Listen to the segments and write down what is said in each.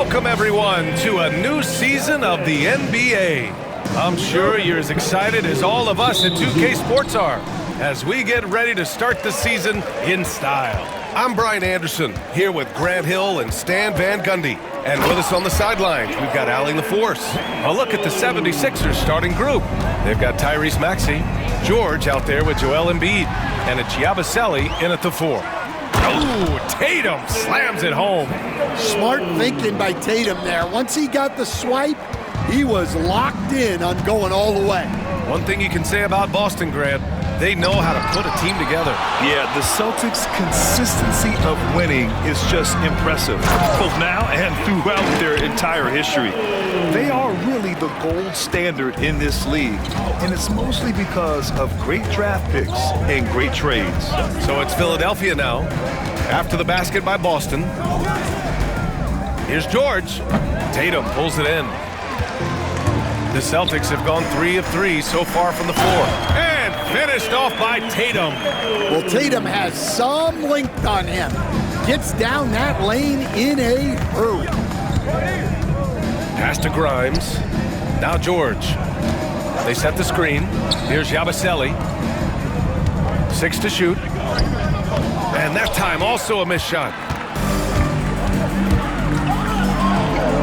Welcome, everyone, to a new season of the NBA. I'm sure you're as excited as all of us at 2K Sports are as we get ready to start the season in style. I'm Brian Anderson, here with Grant Hill and Stan Van Gundy. And with us on the sidelines, we've got Allie LaForce. A look at the 76ers starting group. They've got Tyrese Maxey, George out there with Joel Embiid, and it's Yabusele in at the 4. Oh, Tatum slams it home. Smart thinking by Tatum there. Once he got the swipe, he was locked in on going all the way. One thing you can say about Boston, Grant, they know how to put a team together. Yeah, the Celtics' consistency of winning is just impressive, both now and throughout their entire history. They are really the gold standard in this league, and it's mostly because of great draft picks and great trades. So it's Philadelphia now, after the basket by Boston. Here's George. Tatum pulls it in. The Celtics have gone 3 of 3 so far from the floor. And finished off by Tatum. Well, Tatum has some length on him. Gets down that lane in a hurry. Pass to Grimes. Now George. They set the screen. Here's Yabusele. 6 to shoot. And that time also a missed shot.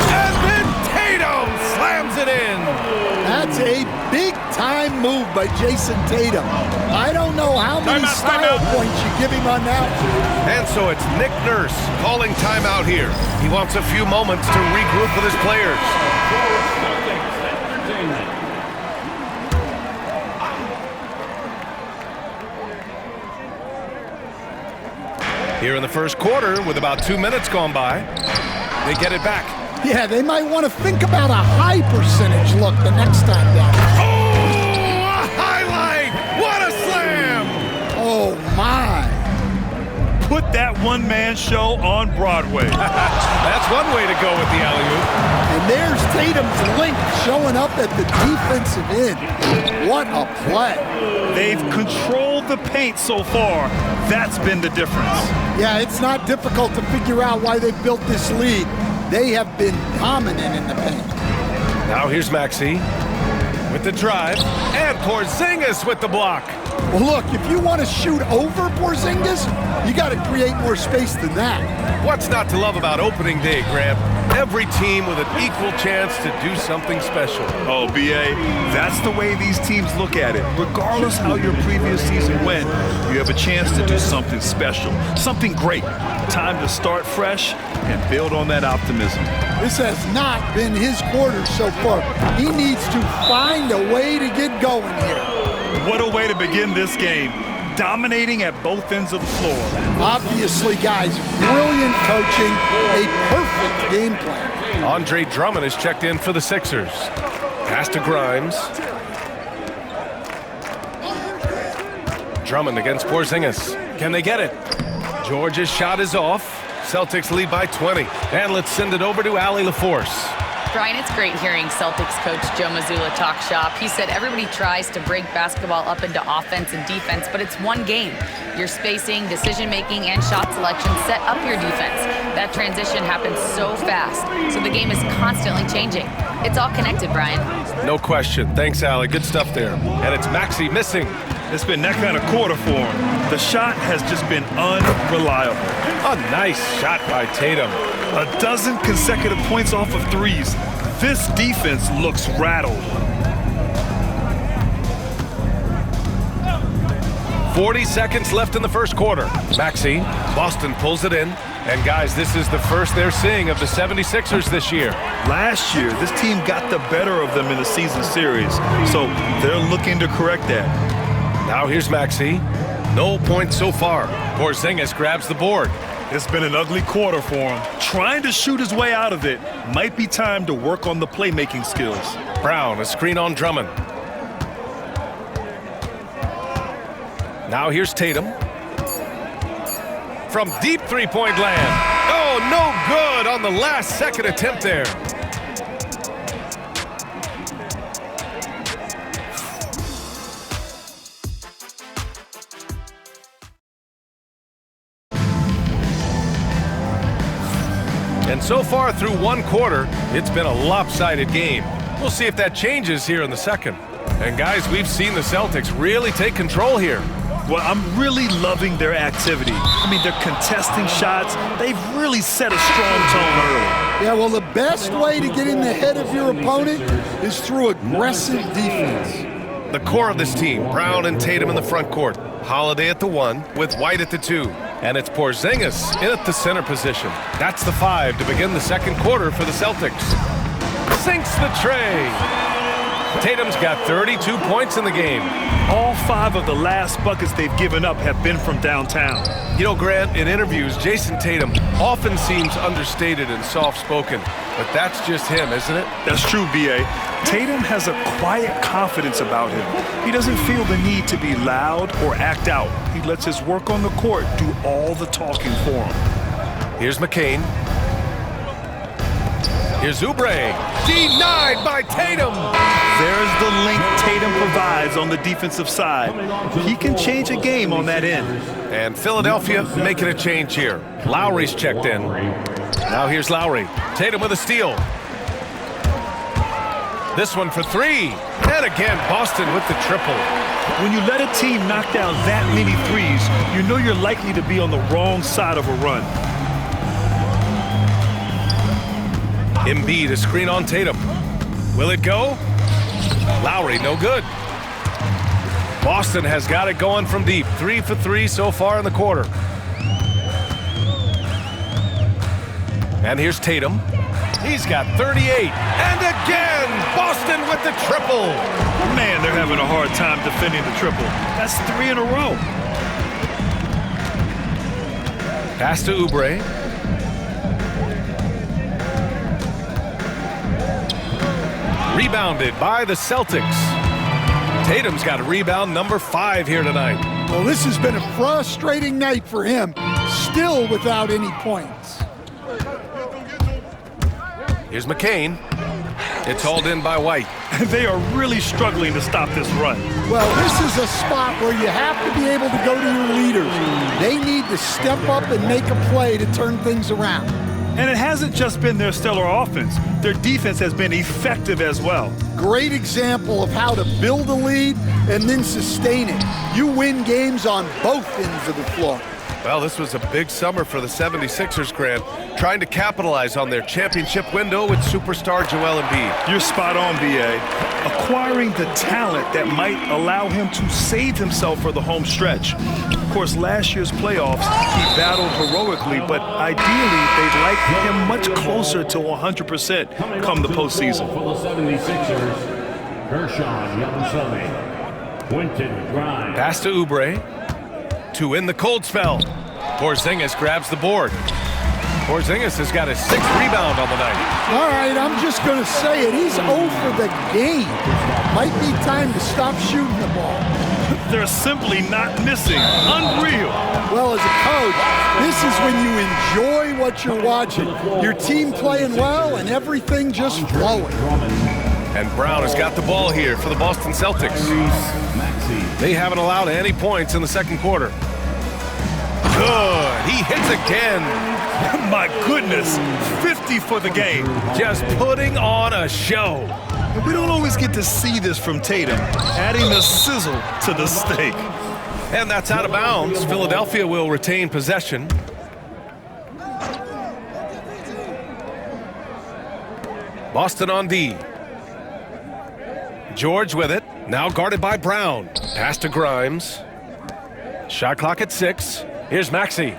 And then Tatum slams it in. That's a big-time move by Jason Tatum. I don't know how many style points you give him on that. And so it's Nick Nurse calling timeout here. He wants a few moments to regroup with his players. Here in the first quarter, with about 2 minutes gone by, they get it back. Yeah, they might want to think about a high percentage look the next time down. Oh, a highlight! What a slam! Oh, my. Put that one-man show on Broadway. That's one way to go with the alley-oop. And there's Tatum's length showing up at the defensive end. What a play. They've controlled the paint so far. That's been the difference. Yeah, it's not difficult to figure out why they built this lead. They have been dominant in the paint. Now here's Maxey with the drive, and Porzingis with the block. Well, look, if you want to shoot over Porzingis, you got to create more space than that. What's not to love about opening day, Grant? Every team with an equal chance to do something special. Oh, B.A., that's the way these teams look at it. Regardless how your previous season went, you have a chance to do something special, something great. Time to start fresh and build on that optimism. This has not been his quarter so far. He needs to find a way to get going here. What a way to begin this game. Dominating at both ends of the floor. Obviously, guys, brilliant coaching, a perfect game plan. Andre Drummond is checked in for the Sixers. Pass to Grimes. Drummond against Porzingis. Can they get it? George's shot is off. Celtics lead by 20. And let's send it over to Allie LaForce. Brian, it's great hearing Celtics coach Joe Mazzulla talk shop. He said everybody tries to break basketball up into offense and defense, but it's one game. Your spacing, decision-making, and shot selection set up your defense. That transition happens so fast, so the game is constantly changing. It's all connected, Brian. No question. Thanks, Allie. Good stuff there. And it's Maxey missing. It's been that kind of quarter for him. The shot has just been unreliable. A nice shot by Tatum. A dozen consecutive points off of threes. This defense looks rattled. 40 seconds left in the first quarter. Maxey, Boston pulls it in. And guys, this is the first they're seeing of the 76ers this year. Last year, this team got the better of them in the season series, so they're looking to correct that. Now here's Maxey. No points so far. Porzingis grabs the board. It's been an ugly quarter for him. Trying to shoot his way out of it. Might be time to work on the playmaking skills. Brown, a screen on Drummond. Now here's Tatum. From deep three-point land. Oh, no good on the last second attempt there. And so far through one quarter, it's been a lopsided game. We'll see if that changes here in the second. And guys, we've seen the Celtics really take control here. Well, I'm really loving their activity. I mean, they're contesting shots. They've really set a strong tone early. Yeah, well, the best way to get in the head of your opponent is through aggressive defense. The core of this team, Brown and Tatum in the front court. Holiday at the 1 with White at the 2. And it's Porzingis in at the center position. That's the 5 to begin the second quarter for the Celtics. Sinks the tray. Tatum's got 32 points in the game. All 5 of the last buckets they've given up have been from downtown. You know, Grant, in interviews, Jason Tatum often seems understated and soft-spoken. But that's just him, isn't it? That's true, B.A. Tatum has a quiet confidence about him. He doesn't feel the need to be loud or act out. He lets his work on the court do all the talking for him. Here's McCain. Here's Oubre. Denied by Tatum. There's the link Tatum provides on the defensive side. He can change a game on that end. And Philadelphia making a change here. Lowry's checked in. Now here's Lowry. Tatum with a steal. This one for 3. And again, Boston with the triple. When you let a team knock down that many threes, you know you're likely to be on the wrong side of a run. Embiid, a screen on Tatum. Will it go? Lowry, no good. Boston has got it going from deep. 3 for 3 so far in the quarter. And here's Tatum. He's got 38. And again, Boston with the triple. Man, they're having a hard time defending the triple. That's 3 in a row. Pass to Oubre. Rebounded by the Celtics. Tatum's got a rebound number 5 here tonight. Well, this has been a frustrating night for him, still without any points. Here's McCain. It's hauled in by White. They are really struggling to stop this run. Well, this is a spot where you have to be able to go to your leaders. They need to step up and make a play to turn things around. And it hasn't just been their stellar offense. Their defense has been effective as well. Great example of how to build a lead and then sustain it. You win games on both ends of the floor. Well, this was a big summer for the 76ers, Grant, trying to capitalize on their championship window with superstar Joel Embiid. You're spot on, B.A. Acquiring the talent that might allow him to save himself for the home stretch. Of course, last year's playoffs, he battled heroically, but ideally, they'd like him much closer to 100% come the postseason. For the 76ers, Gershon Yabusele, Quentin Grimes. Pass to Oubre. To in the cold spell. Porzingis grabs the board. Porzingis has got his 6th rebound on the night. All right, I'm just going to say it. He's 0 for the game. Might be time to stop shooting the ball. They're simply not missing. Unreal. Well, as a coach, this is when you enjoy what you're watching. Your team playing well and everything just flowing. And Brown has got the ball here for the Boston Celtics. They haven't allowed any points in the second quarter. Good. He hits again. My goodness. 50 for the game. Just putting on a show. We don't always get to see this from Tatum, adding the sizzle to the steak. And that's out of bounds. Philadelphia will retain possession. Boston on D. George with it. Now guarded by Brown. Pass to Grimes. Shot clock at 6. Here's Maxey.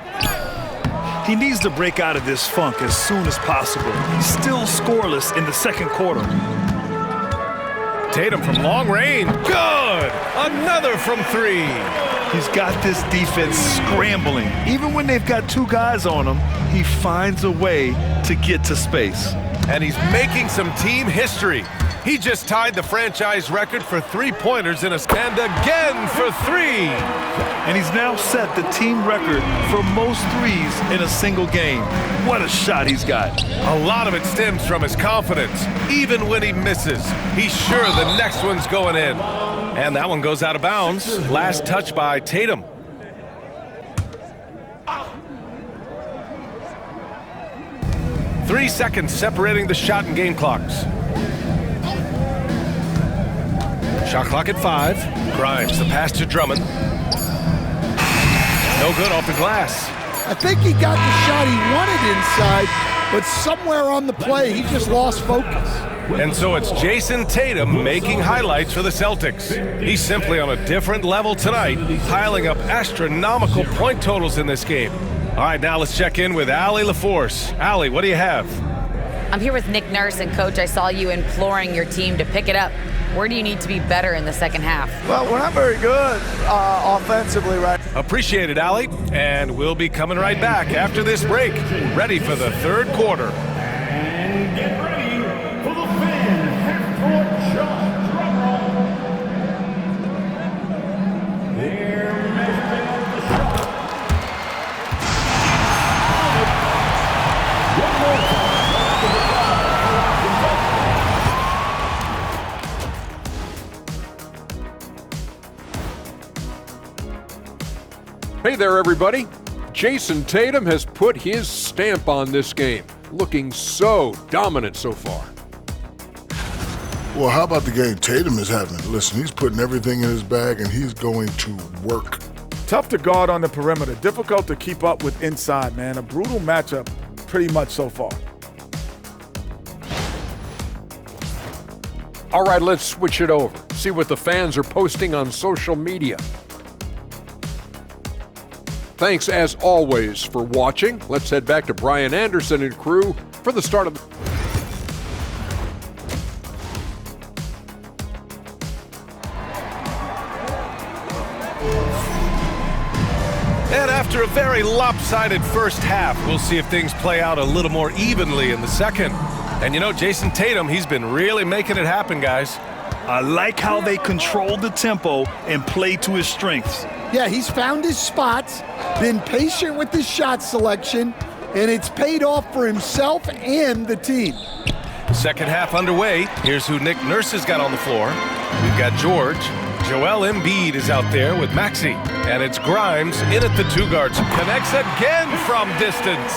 He needs to break out of this funk as soon as possible. He's still scoreless in the second quarter. Tatum from long range. Good! Another from 3. He's got this defense scrambling. Even when they've got 2 guys on him, he finds a way to get to space. And he's making some team history. He just tied the franchise record for 3-pointers in a stand again for 3. And he's now set the team record for most threes in a single game. What a shot he's got. A lot of it stems from his confidence. Even when he misses, he's sure the next one's going in. And that one goes out of bounds. Last touch by Tatum. 3 seconds separating the shot and game clocks. Shot clock at 5. Grimes, the pass to Drummond. No good off the glass. I think he got the shot he wanted inside, but somewhere on the play, he just lost focus. And so it's Jason Tatum making highlights for the Celtics. He's simply on a different level tonight, piling up astronomical point totals in this game. All right, now let's check in with Allie LaForce. Allie, what do you have? I'm here with Nick Nurse, and Coach, I saw you imploring your team to pick it up. Where do you need to be better in the second half? Well, we're not very good offensively right now. Appreciate it, Allie. And we'll be coming right back after this break, ready for the third quarter. And get ready for the fan half-court shot. Drum roll. They're measuring the shot. One more time. Hey there, everybody. Jason Tatum has put his stamp on this game, looking so dominant so far. Well, how about the game Tatum is having? Listen, he's putting everything in his bag, and he's going to work. Tough to guard on the perimeter. Difficult to keep up with inside, man. A brutal matchup pretty much so far. All right, let's switch it over. See what the fans are posting on social media. Thanks, as always, for watching. Let's head back to Brian Anderson and crew for the start of the... And after a very lopsided first half, we'll see if things play out a little more evenly in the second. And you know, Jason Tatum, he's been really making it happen, guys. I like how they control the tempo and play to his strengths. Yeah, he's found his spots, been patient with his shot selection, and it's paid off for himself and the team. Second half underway. Here's who Nick Nurse has got on the floor. We've got George. Joel Embiid is out there with Maxey. And it's Grimes in at the two guards. Connects again from distance.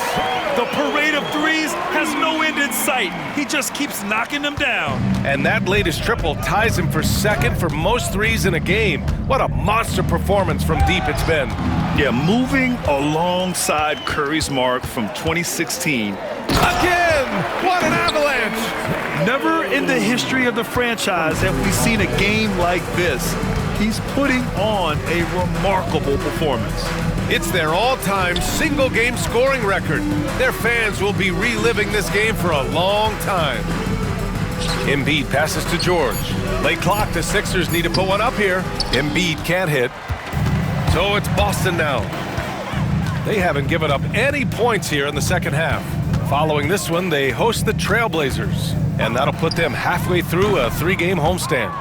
The parade of threes has no end in sight. He just keeps knocking them down. And that latest triple ties him for second for most threes in a game. What a monster performance from deep it's been. Yeah, moving alongside Curry's mark from 2016. Again! What an avalanche! Never in the history of the franchise have we seen a game like this. He's putting on a remarkable performance. It's their all-time single-game scoring record. Their fans will be reliving this game for a long time. Embiid passes to George. Late clock, the Sixers need to put one up here. Embiid can't hit. So it's Boston now. They haven't given up any points here in the second half. Following this one, they host the Trailblazers, and that'll put them halfway through a 3-game homestand.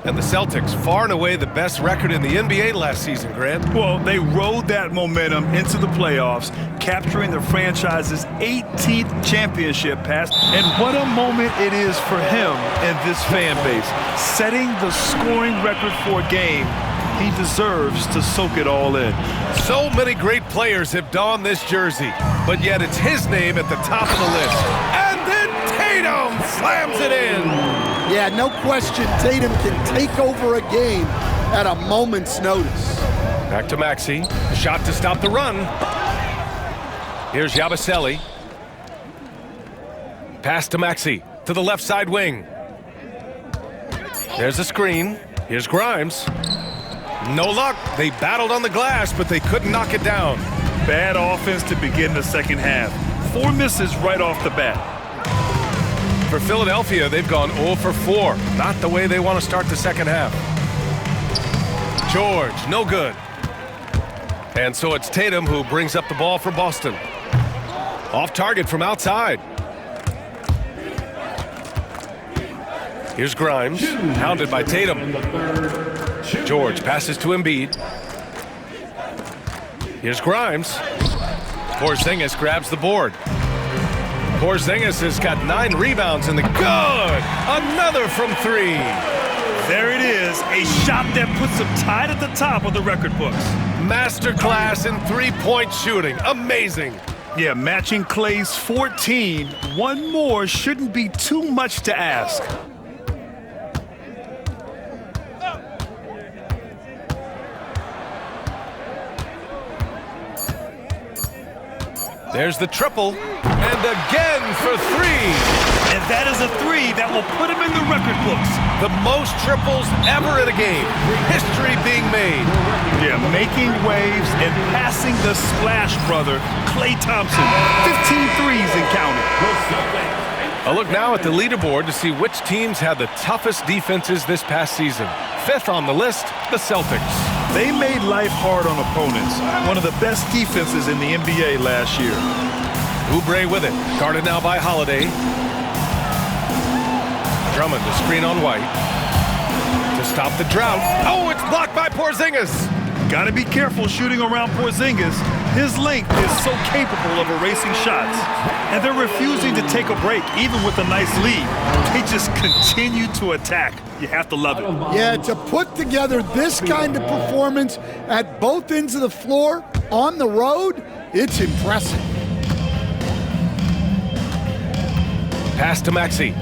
And the Celtics, far and away the best record in the NBA last season, Grant. Well, they rode that momentum into the playoffs, capturing the franchise's 18th championship pass. And what a moment it is for him and this fan base. Setting the scoring record for a game, he deserves to soak it all in. So many great players have donned this jersey, but yet it's his name at the top of the list. And then Tatum slams it in. Yeah, no question, Tatum can take over a game at a moment's notice. Back to Maxey. A shot to stop the run. Here's Yabusele. Pass to Maxey to the left side wing. There's a screen. Here's Grimes. No luck. They battled on the glass, but they couldn't knock it down. Bad offense to begin the second half. 4 misses right off the bat. For Philadelphia, they've gone 0 for 4. Not the way they want to start the second half. George, no good. And so it's Tatum who brings up the ball for Boston. Off target from outside. Here's Grimes, hounded by Tatum. George passes to Embiid. Here's Grimes. Porzingis grabs the board. Porzingis has got 9 rebounds in the good. Another from 3. There it is, a shot that puts him tied at the top of the record books. Masterclass in 3-point shooting. Amazing. Yeah, matching Clay's 14. One more shouldn't be too much to ask. There's the triple, and again for three. And that is a three that will put him in the record books. The most triples ever in a game. History being made. Yeah, making waves and passing the splash brother, Klay Thompson. 15 threes and counting. A look now at the leaderboard to see which teams had the toughest defenses this past season. Fifth on the list, the Celtics. They made life hard on opponents. One of the best defenses in the NBA last year. Oubre with it. Guarded now by Holiday. Drummond to screen on White. To stop the drought. Oh, it's blocked by Porzingis. Got to be careful shooting around Porzingis. His length is so capable of erasing shots. And they're refusing to take a break, even with a nice lead. They just continue to attack. You have to love it. Yeah, to put together this kind of performance at both ends of the floor on the road, it's impressive. Pass to Maxey.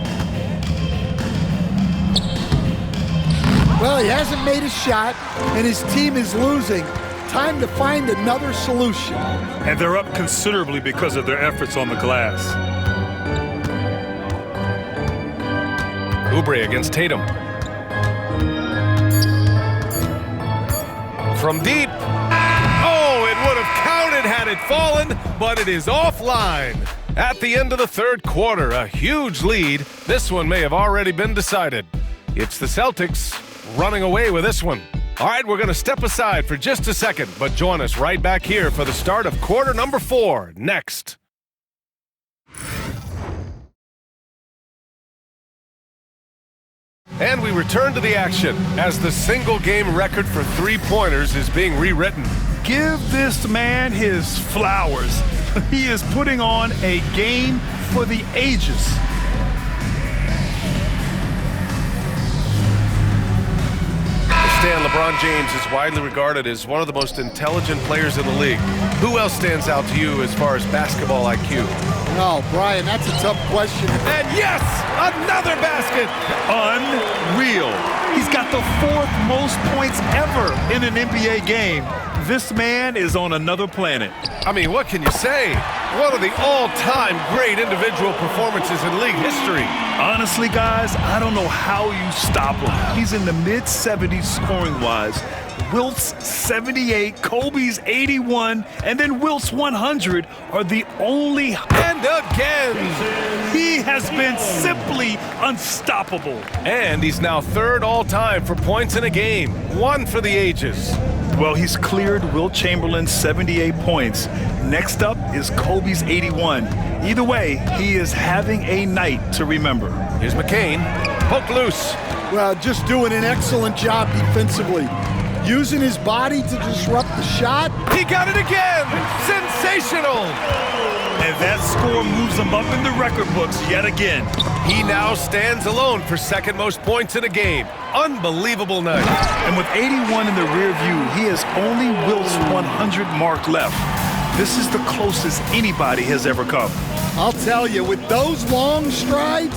Well, he hasn't made a shot, and his team is losing. Time to find another solution. And they're up considerably because of their efforts on the glass. Oubre against Tatum. From deep. Oh, it would have counted had it fallen, but it is offline. At the end of the third quarter, a huge lead. This one may have already been decided. It's the Celtics running away with this one. All right, we're going to step aside for just a second, but join us right back here for the start of quarter number 4 next. And we return to the action as the single-game record for three-pointers is being rewritten. Give this man his flowers. He is putting on a game for the ages. Stan, LeBron James is widely regarded as one of the most intelligent players in the league. Who else stands out to you as far as basketball IQ? No, Brian, that's a tough question. And yes, another basket! Unreal. He's got the 4th most points ever in an NBA game. This man is on another planet. I mean, what can you say? One of the all-time great individual performances in league history. Honestly, guys, I don't know how you stop him. He's in the mid-70s scoring-wise. Wilt's 78, Kobe's 81, and then Wilt's 100 are the only... And again! He has been simply unstoppable. And he's now 3rd all-time for points in a game. One for the ages. Well, he's cleared Wilt Chamberlain's 78 points. Next up is Kobe's 81. Either way, he is having a night to remember. Here's McCain. Poke loose. Well, just doing an excellent job defensively. Using his body to disrupt the shot. He got it again! Sensational! And that score moves him up in the record books yet again. He now stands alone for 2nd most points in a game. Unbelievable night. And with 81 in the rear view, he has only Wilt's 100 mark left. This is the closest anybody has ever come. I'll tell you, with those long strides,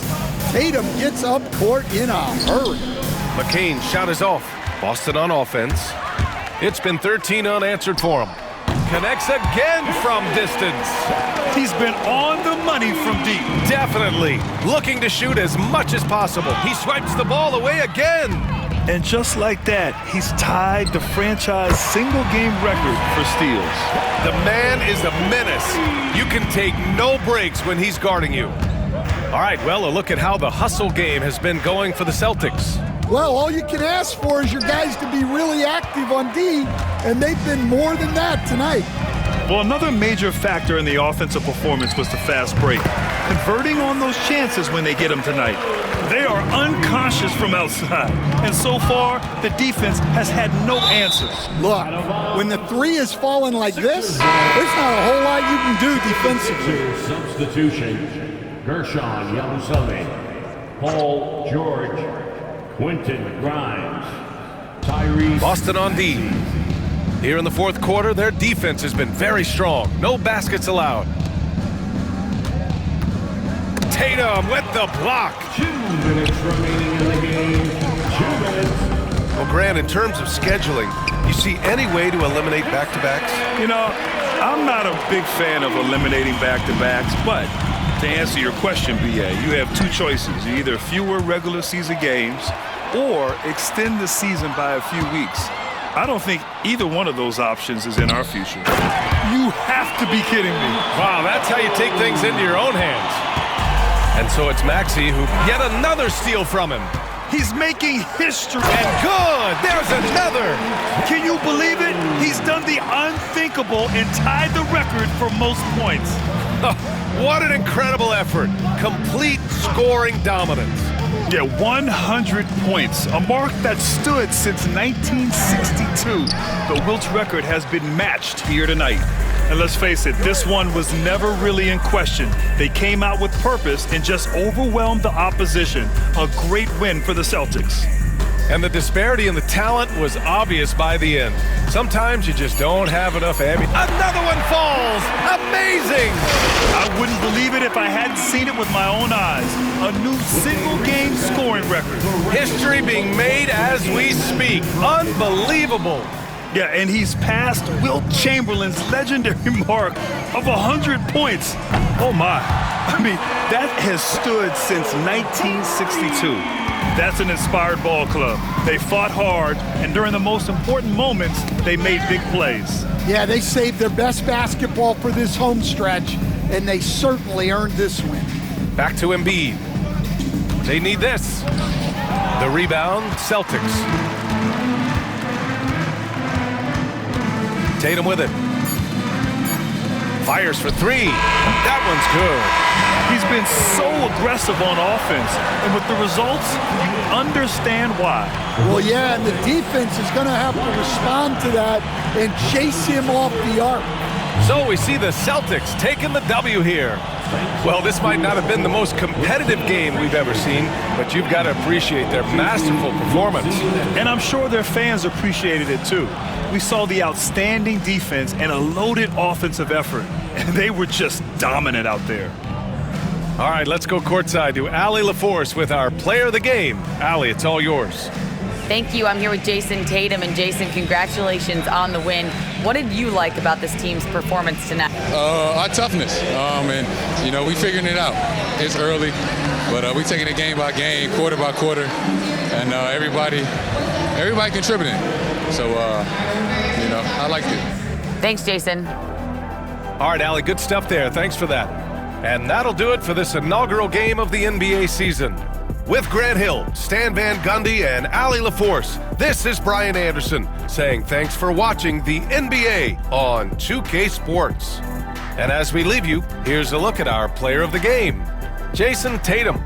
Tatum gets up court in a hurry. McCain's shot is off. Boston on offense. It's been 13 unanswered for him. Connects again from distance. He's been on the money from deep. Definitely. Looking to shoot as much as possible. He swipes the ball away again. And just like that, he's tied the franchise single-game record for steals. The man is a menace. You can take no breaks when he's guarding you. All right, well, a look at how the hustle game has been going for the Celtics. Well, all you can ask for is your guys to be really active on D, and they've been more than that tonight. Well, another major factor in the offensive performance was the fast break. Converting on those chances when they get them tonight. They are unconscious from outside, and so far, the defense has had no answers. Look, when the 3 is falling like this, there's not a whole lot you can do defensively. Substitution: Gershon Yabusele, Paul George, Quentin Grimes, Tyrese. Boston on D. Here in the fourth quarter, their defense has been very strong. No baskets allowed. Tatum with the block. 2 minutes remaining in the game. 2 minutes. Well, Grant, in terms of scheduling, you see any way to eliminate back-to-backs? You know, I'm not a big fan of eliminating back-to-backs, but to answer your question, BA, you have two choices. Either fewer regular season games or extend the season by a few weeks. I don't think either one of those options is in our future. You have to be kidding me. Wow, that's how you take things into your own hands. And so it's Maxey who yet another steal from him. He's making history. And good! There's another! Can you believe it? He's done the unthinkable and tied the record for most points. What an incredible effort. Complete scoring dominance. Yeah, 100 points, a mark that stood since 1962. The Wilt's record has been matched here tonight. And let's face it, this one was never really in question. They came out with purpose and just overwhelmed the opposition. A great win for the Celtics. And the disparity in the talent was obvious by the end. Sometimes you just don't have enough ammunition. Another one falls! Amazing! I wouldn't believe it if I hadn't seen it with my own eyes. A new single-game scoring record. History being made as we speak. Unbelievable! Yeah, and he's passed Wilt Chamberlain's legendary mark of 100 points. Oh, my. I mean, that has stood since 1962. That's an inspired ball club. They fought hard, and during the most important moments, they made big plays. Yeah, they saved their best basketball for this home stretch, and they certainly earned this win. Back to Embiid. They need this. The rebound, Celtics. Tatum with it. Fires for three. That one's good. He's been so aggressive on offense, and with the results, you understand why. Well, yeah, and the defense is going to have to respond to that and chase him off the arc. So we see the Celtics taking the W here. Well, this might not have been the most competitive game we've ever seen, but you've got to appreciate their masterful performance. And I'm sure their fans appreciated it too. We saw the outstanding defense and a loaded offensive effort, and they were just dominant out there. All right, let's go courtside to Allie LaForce with our player of the game. Allie, it's all yours. Thank you. I'm here with Jason Tatum. And Jason, congratulations on the win. What did you like about this team's performance tonight? Our toughness. And, we figuring it out. It's early, but we taking it game by game, quarter by quarter, and everybody contributing. So, I liked it. Thanks, Jason. All right, Allie, good stuff there. Thanks for that. And that'll do it for this inaugural game of the NBA season. With Grant Hill, Stan Van Gundy, and Allie LaForce, this is Brian Anderson saying thanks for watching the NBA on 2K Sports. And as we leave you, here's a look at our player of the game, Jason Tatum.